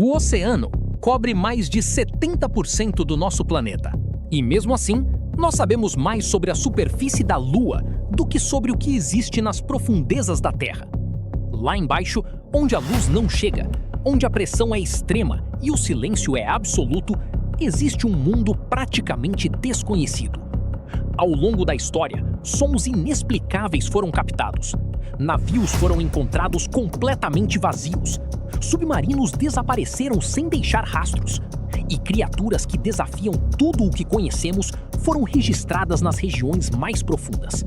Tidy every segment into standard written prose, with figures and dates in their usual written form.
O oceano cobre mais de 70% do nosso planeta. E mesmo assim, nós sabemos mais sobre a superfície da Lua do que sobre o que existe nas profundezas da Terra. Lá embaixo, onde a luz não chega, onde a pressão é extrema e o silêncio é absoluto, existe um mundo praticamente desconhecido. Ao longo da história, sons inexplicáveis foram captados. Navios foram encontrados completamente vazios. Submarinos desapareceram sem deixar rastros. E criaturas que desafiam tudo o que conhecemos foram registradas nas regiões mais profundas.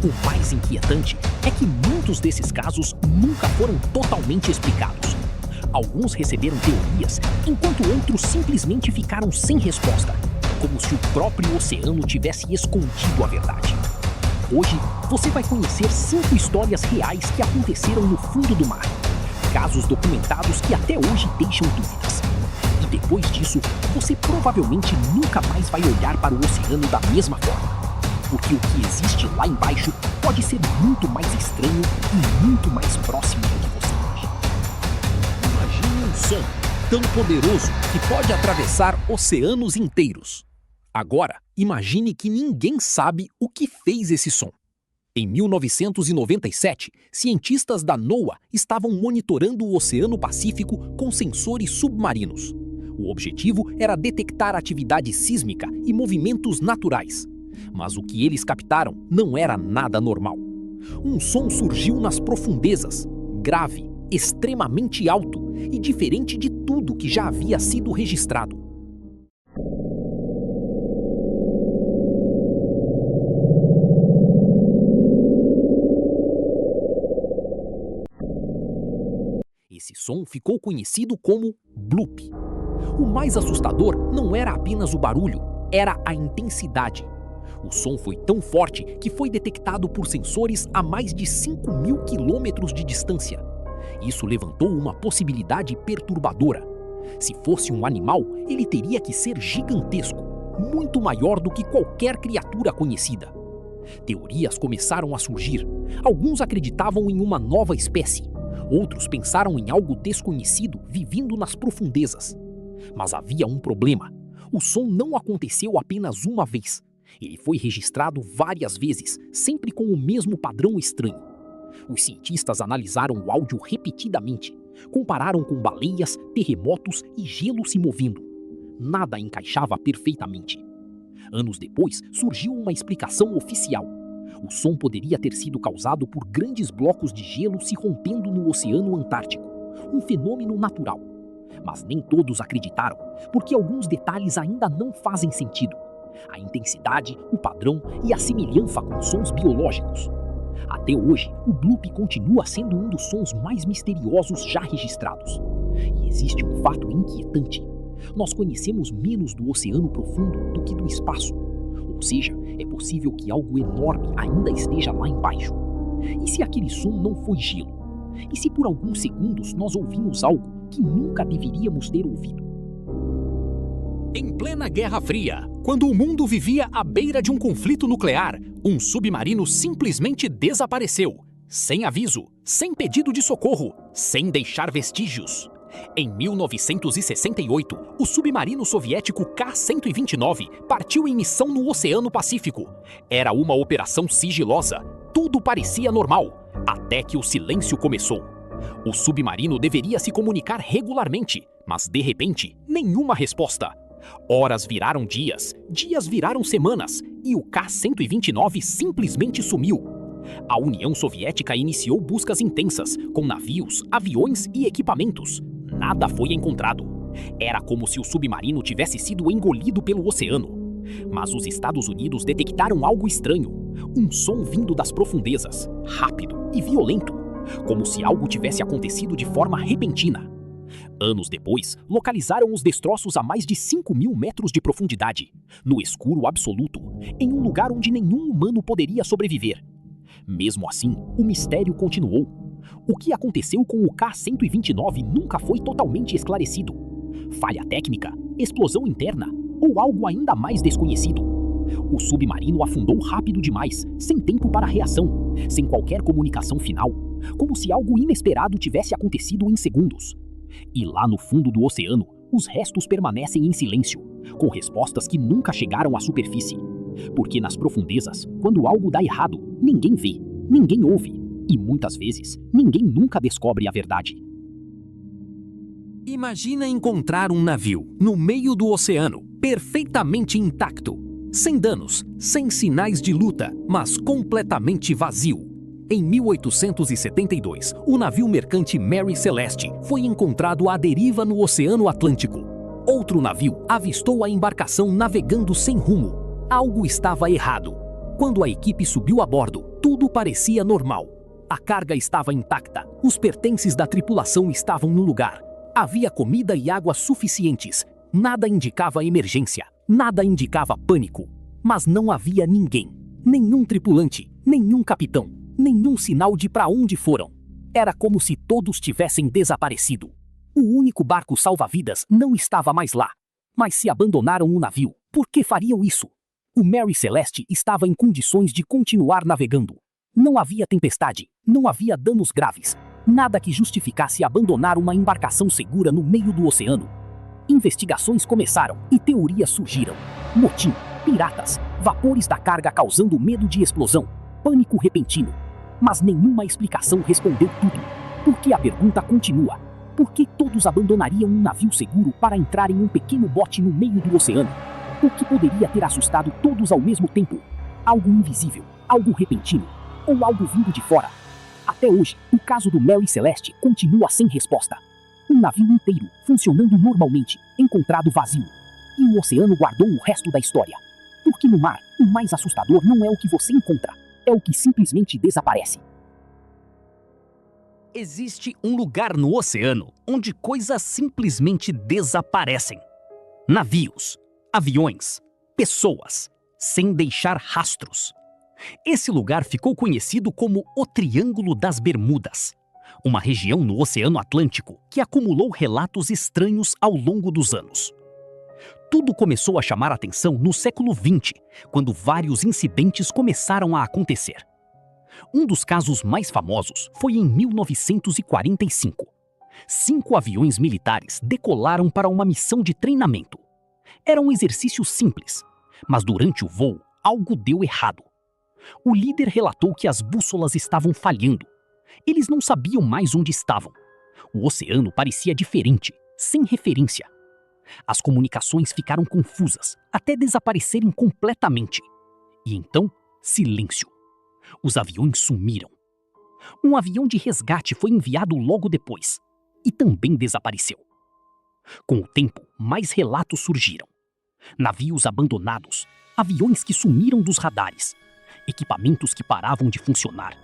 O mais inquietante é que muitos desses casos nunca foram totalmente explicados. Alguns receberam teorias, enquanto outros simplesmente ficaram sem resposta, como se o próprio oceano tivesse escondido a verdade. Hoje, você vai conhecer 5 histórias reais que aconteceram no fundo do mar. Casos documentados que até hoje deixam dúvidas. E depois disso, você provavelmente nunca mais vai olhar para o oceano da mesma forma. Porque o que existe lá embaixo pode ser muito mais estranho e muito mais próximo do que você imagina. Imagine um som tão poderoso que pode atravessar oceanos inteiros. Agora, imagine que ninguém sabe o que fez esse som. Em 1997, cientistas da NOAA estavam monitorando o Oceano Pacífico com sensores submarinos. O objetivo era detectar atividade sísmica e movimentos naturais. Mas o que eles captaram não era nada normal. Um som surgiu nas profundezas, grave, extremamente alto e diferente de tudo que já havia sido registrado. Esse som ficou conhecido como bloop. O mais assustador não era apenas o barulho, era a intensidade. O som foi tão forte que foi detectado por sensores a mais de 5.000 quilômetros de distância. Isso levantou uma possibilidade perturbadora. Se fosse um animal, ele teria que ser gigantesco, muito maior do que qualquer criatura conhecida. Teorias começaram a surgir. Alguns acreditavam em uma nova espécie. Outros pensaram em algo desconhecido vivendo nas profundezas. Mas havia um problema. O som não aconteceu apenas uma vez. Ele foi registrado várias vezes, sempre com o mesmo padrão estranho. Os cientistas analisaram o áudio repetidamente, compararam com baleias, terremotos e gelo se movendo. Nada encaixava perfeitamente. Anos depois, surgiu uma explicação oficial. O som poderia ter sido causado por grandes blocos de gelo se rompendo no Oceano Antártico, um fenômeno natural. Mas nem todos acreditaram, porque alguns detalhes ainda não fazem sentido. A intensidade, o padrão e a semelhança com sons biológicos. Até hoje, o bloop continua sendo um dos sons mais misteriosos já registrados. E existe um fato inquietante. Nós conhecemos menos do oceano profundo do que do espaço. Ou seja, é possível que algo enorme ainda esteja lá embaixo. E se aquele som não foi gelo? E se por alguns segundos nós ouvimos algo que nunca deveríamos ter ouvido? Em plena Guerra Fria, quando o mundo vivia à beira de um conflito nuclear, um submarino simplesmente desapareceu, sem aviso, sem pedido de socorro, sem deixar vestígios. Em 1968, o submarino soviético K-129 partiu em missão no Oceano Pacífico. Era uma operação sigilosa. Tudo parecia normal, até que o silêncio começou. O submarino deveria se comunicar regularmente, mas de repente, nenhuma resposta. Horas viraram dias, dias viraram semanas, e o K-129 simplesmente sumiu. A União Soviética iniciou buscas intensas, com navios, aviões e equipamentos. Nada foi encontrado. Era como se o submarino tivesse sido engolido pelo oceano. Mas os Estados Unidos detectaram algo estranho. Um som vindo das profundezas, rápido e violento, como se algo tivesse acontecido de forma repentina. Anos depois, localizaram os destroços a mais de 5.000 metros de profundidade, no escuro absoluto, em um lugar onde nenhum humano poderia sobreviver. Mesmo assim, o mistério continuou. O que aconteceu com o K-129 nunca foi totalmente esclarecido. Falha técnica, explosão interna ou algo ainda mais desconhecido. O submarino afundou rápido demais, sem tempo para reação, sem qualquer comunicação final, como se algo inesperado tivesse acontecido em segundos. E lá no fundo do oceano, os restos permanecem em silêncio, com respostas que nunca chegaram à superfície. Porque nas profundezas, quando algo dá errado, ninguém vê, ninguém ouve, e muitas vezes, ninguém nunca descobre a verdade. Imagina encontrar um navio no meio do oceano, perfeitamente intacto, sem danos, sem sinais de luta, mas completamente vazio. Em 1872, o navio mercante Mary Celeste foi encontrado à deriva no Oceano Atlântico. Outro navio avistou a embarcação navegando sem rumo. Algo estava errado. Quando a equipe subiu a bordo, tudo parecia normal. A carga estava intacta, os pertences da tripulação estavam no lugar. Havia comida e água suficientes. Nada indicava emergência, nada indicava pânico. Mas não havia ninguém, nenhum tripulante, nenhum capitão, nenhum sinal de para onde foram. Era como se todos tivessem desaparecido. O único barco salva-vidas não estava mais lá. Mas se abandonaram o navio, por que fariam isso? O Mary Celeste estava em condições de continuar navegando. Não havia tempestade, não havia danos graves. Nada que justificasse abandonar uma embarcação segura no meio do oceano. Investigações começaram e teorias surgiram. Motim, piratas, vapores da carga causando medo de explosão, pânico repentino. Mas nenhuma explicação respondeu tudo. Porque a pergunta continua. Por que todos abandonariam um navio seguro para entrar em um pequeno bote no meio do oceano? O que poderia ter assustado todos ao mesmo tempo? Algo invisível, algo repentino, ou algo vindo de fora? Até hoje, o caso do Mary Celeste continua sem resposta. Um navio inteiro, funcionando normalmente, encontrado vazio. E o oceano guardou o resto da história. Porque no mar, o mais assustador não é o que você encontra, é o que simplesmente desaparece. Existe um lugar no oceano onde coisas simplesmente desaparecem. Navios, aviões, pessoas, sem deixar rastros. Esse lugar ficou conhecido como o Triângulo das Bermudas, uma região no Oceano Atlântico que acumulou relatos estranhos ao longo dos anos. Tudo começou a chamar atenção no século XX, quando vários incidentes começaram a acontecer. Um dos casos mais famosos foi em 1945. 5 aviões militares decolaram para uma missão de treinamento. Era um exercício simples, mas durante o voo, algo deu errado. O líder relatou que as bússolas estavam falhando. Eles não sabiam mais onde estavam. O oceano parecia diferente, sem referência. As comunicações ficaram confusas, até desaparecerem completamente. E então, silêncio. Os aviões sumiram. Um avião de resgate foi enviado logo depois e também desapareceu. Com o tempo, mais relatos surgiram. Navios abandonados, aviões que sumiram dos radares, equipamentos que paravam de funcionar.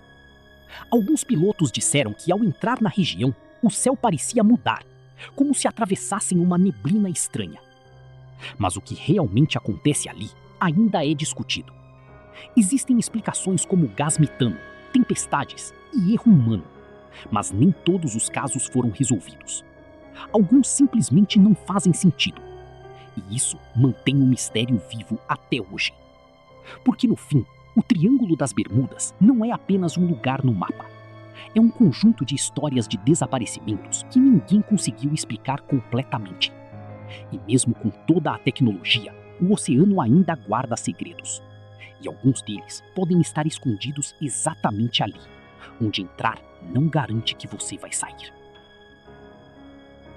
Alguns pilotos disseram que ao entrar na região, o céu parecia mudar, como se atravessassem uma neblina estranha. Mas o que realmente acontece ali ainda é discutido. Existem explicações como gás metano, tempestades e erro humano, mas nem todos os casos foram resolvidos. Alguns simplesmente não fazem sentido. E isso mantém o mistério vivo até hoje. Porque no fim, o Triângulo das Bermudas não é apenas um lugar no mapa. É um conjunto de histórias de desaparecimentos que ninguém conseguiu explicar completamente. E mesmo com toda a tecnologia, o oceano ainda guarda segredos. E alguns deles podem estar escondidos exatamente ali, onde entrar não garante que você vai sair.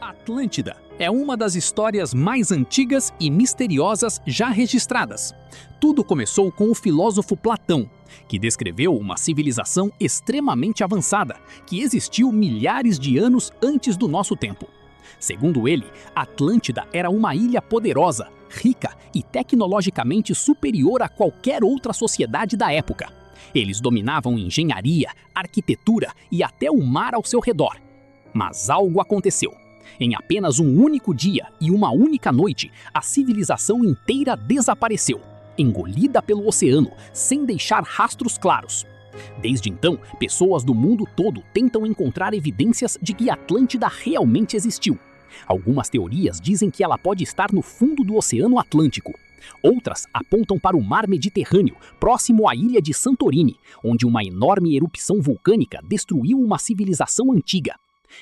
Atlântida é uma das histórias mais antigas e misteriosas já registradas. Tudo começou com o filósofo Platão, que descreveu uma civilização extremamente avançada, que existiu milhares de anos antes do nosso tempo. Segundo ele, Atlântida era uma ilha poderosa, rica e tecnologicamente superior a qualquer outra sociedade da época. Eles dominavam engenharia, arquitetura e até o mar ao seu redor. Mas algo aconteceu. Em apenas um único dia e uma única noite, a civilização inteira desapareceu, engolida pelo oceano, sem deixar rastros claros. Desde então, pessoas do mundo todo tentam encontrar evidências de que Atlântida realmente existiu. Algumas teorias dizem que ela pode estar no fundo do Oceano Atlântico. Outras apontam para o Mar Mediterrâneo, próximo à ilha de Santorini, onde uma enorme erupção vulcânica destruiu uma civilização antiga.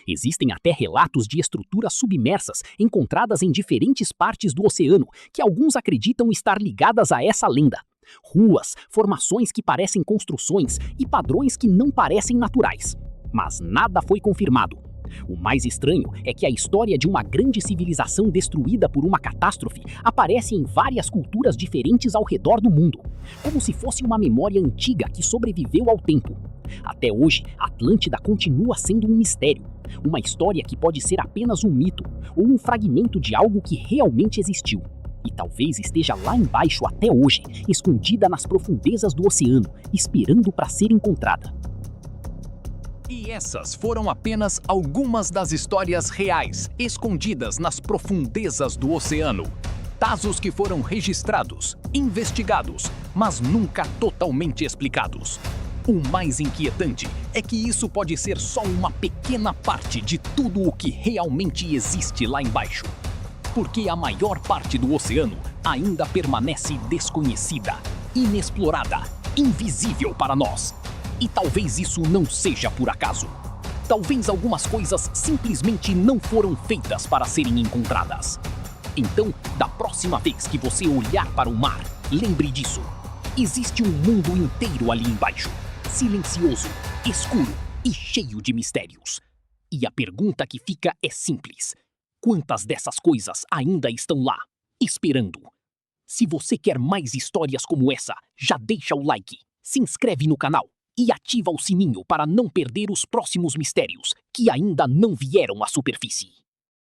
Existem até relatos de estruturas submersas encontradas em diferentes partes do oceano, que alguns acreditam estar ligadas a essa lenda. Ruas, formações que parecem construções e padrões que não parecem naturais. Mas nada foi confirmado. O mais estranho é que a história de uma grande civilização destruída por uma catástrofe aparece em várias culturas diferentes ao redor do mundo, como se fosse uma memória antiga que sobreviveu ao tempo. Até hoje, Atlântida continua sendo um mistério, uma história que pode ser apenas um mito ou um fragmento de algo que realmente existiu. E talvez esteja lá embaixo até hoje, escondida nas profundezas do oceano, esperando para ser encontrada. E essas foram apenas algumas das histórias reais, escondidas nas profundezas do oceano. Casos que foram registrados, investigados, mas nunca totalmente explicados. O mais inquietante é que isso pode ser só uma pequena parte de tudo o que realmente existe lá embaixo. Porque a maior parte do oceano ainda permanece desconhecida, inexplorada, invisível para nós. E talvez isso não seja por acaso. Talvez algumas coisas simplesmente não foram feitas para serem encontradas. Então, da próxima vez que você olhar para o mar, lembre disso. Existe um mundo inteiro ali embaixo, silencioso, escuro e cheio de mistérios. E a pergunta que fica é simples: quantas dessas coisas ainda estão lá, esperando? Se você quer mais histórias como essa, já deixa o like, se inscreve no canal e ativa o sininho para não perder os próximos mistérios que ainda não vieram à superfície.